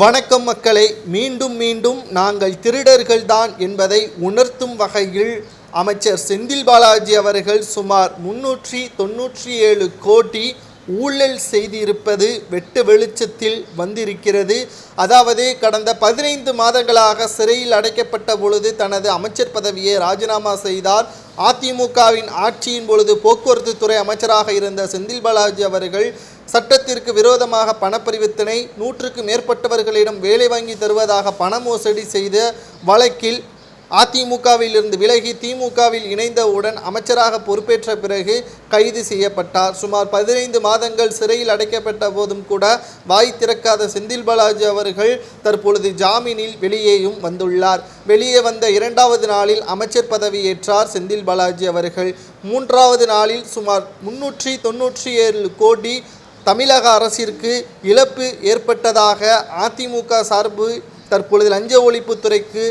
வணக்கம் மக்களே, மீண்டும் மீண்டும் நாங்கள் திருடர்கள்தான் என்பதை உணர்த்தும் வகையில் அமைச்சர் செந்தில் பாலாஜி அவர்கள் சுமார் 397 கோடி ஊழல் செய்திருப்பது வெட்டு வெளிச்சத்தில் வந்திருக்கிறது. அதாவது கடந்த 15 மாதங்களாக சிறையில் அடைக்கப்பட்ட பொழுது தனது அமைச்சர் பதவியை ராஜினாமா செய்தார். அதிமுகவின் ஆட்சியின் பொழுது போக்குவரத்து துறை அமைச்சராக இருந்த செந்தில் பாலாஜி அவர்கள் சட்டத்திற்கு விரோதமாக பணப்பரிவர்த்தனை, 100க்கும் மேற்பட்டவர்களிடம் வேலை வாங்கி தருவதாக பண மோசடி செய்த வழக்கில் அதிமுகவில் இருந்து விலகி திமுகவில் இணைந்தவுடன் அமைச்சராக பொறுப்பேற்ற பிறகு கைது செய்யப்பட்டார். சுமார் 15 மாதங்கள் சிறையில் அடைக்கப்பட்ட போதும் கூட வாய் திறக்காத செந்தில் பாலாஜி அவர்கள் தற்பொழுது ஜாமீனில் வெளியேயும் வந்துள்ளார். வெளியே வந்த 2வது நாளில் அமைச்சர் பதவியேற்றார் செந்தில் பாலாஜி அவர்கள். 3வது நாளில் சுமார் 397 கோடி தமிழக அரசிற்கு இழப்பு ஏற்பட்டதாக அதிமுக சார்பு தற்பொழுது லஞ்ச ஒழிப்புத்துறைக்கு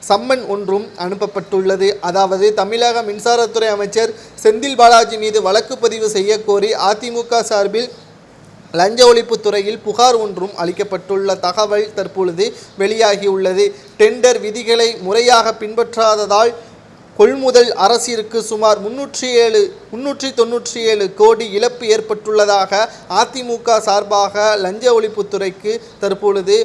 சம்மன் ஒன்றும் அனுப்பப்பட்டுள்ளது. அதாவது தமிழக மின்சாரத்துறை அமைச்சர் செந்தில் பாலாஜி மீது வழக்கு பதிவு செய்ய கோரி அதிமுக சார்பில் லஞ்ச ஒழிப்புத்துறையில் புகார் ஒன்றும் அளிக்கப்பட்டுள்ள தகவல் தற்பொழுது வெளியாகியுள்ளது. டெண்டர் விதிகளை முறையாக பின்பற்றாததால் கொள்முதல் அரசிற்கு சுமார் 397 கோடி இழப்பு ஏற்பட்டுள்ளதாக அதிமுக சார்பாக லஞ்ச ஒழிப்புத்துறைக்கு தற்பொழுது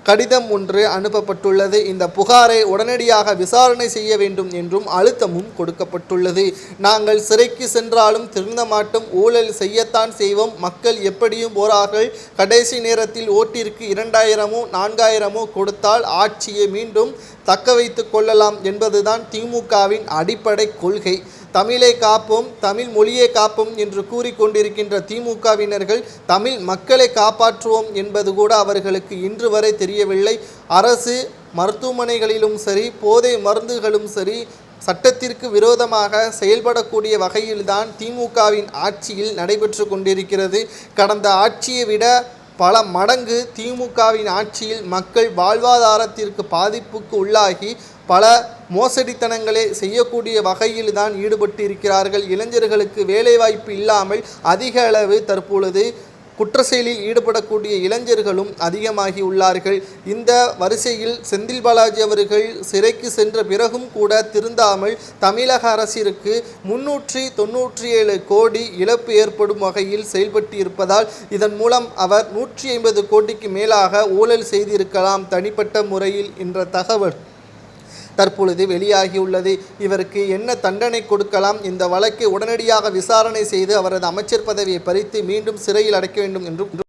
கடிதம் ஒன்று அனுப்பப்பட்டுள்ளது. இந்த புகாரை உடனடியாக விசாரணை செய்ய வேண்டும் என்றும் அழுத்தமும் கொடுக்கப்பட்டுள்ளது. நாங்கள் சிறைக்கு சென்றாலும் திருந்த மாட்டோம், ஊழல் செய்யத்தான் செய்வோம், மக்கள் எப்படியும் போறார்கள், கடைசி நேரத்தில் ஓட்டிற்கு 2000மோ 4000மோ கொடுத்தால் ஆட்சியை மீண்டும் தக்க வைத்து கொள்ளலாம் என்பதுதான் திமுகவின் அடிப்படை கொள்கை. தமிழை காப்போம், தமிழ் மொழியை காப்போம் என்று கூறிக்கொண்டிருக்கின்ற திமுகவினர்கள் தமிழ் மக்களை காப்பாற்றுவோம் என்பது கூட அவர்களுக்கு இன்று வரை தெரியவில்லை. அரசு மருத்துவமனைகளிலும் சரி, போதை மருந்துகளும் சரி, சட்டத்திற்கு விரோதமாக செயல்படக்கூடிய வகையில்தான் திமுகவின் ஆட்சியில் நடைபெற்று கொண்டிருக்கிறது. கடந்த ஆட்சியை விட பல மடங்கு திமுகவின் ஆட்சியில் மக்கள் வாழ்வாதாரத்திற்கு பாதிப்புக்கு உள்ளாகி பல மோசடித்தனங்களை செய்யக்கூடிய வகையில் தான் ஈடுபட்டிருக்கிறார்கள். இளைஞர்களுக்கு வேலைவாய்ப்பு இல்லாமல் அதிக அளவு தற்பொழுது குற்ற செயலில் ஈடுபடக்கூடிய இளைஞர்களும் அதிகமாகி உள்ளார்கள். இந்த வரிசையில் செந்தில் பாலாஜி அவர்கள் சிறைக்கு சென்ற பிறகும் கூட திருந்தாமல் தமிழக அரசிற்கு 397 கோடி இழப்பு ஏற்படும் வகையில் செயல்பட்டு இருப்பதால் இதன் மூலம் அவர் 150 கோடிக்கு மேலாக ஊழல் செய்திருக்கலாம் தனிப்பட்ட முறையில் என்ற தகவல் தற்பொழுது வெளியாகியுள்ளது. இவருக்கு என்ன தண்டனை கொடுக்கலாம், இந்த வழக்கை உடனடியாக விசாரணை செய்து அவரது அமைச்சர் பதவியை பறித்து மீண்டும் சிறையில் அடைக்க வேண்டும் என்றும்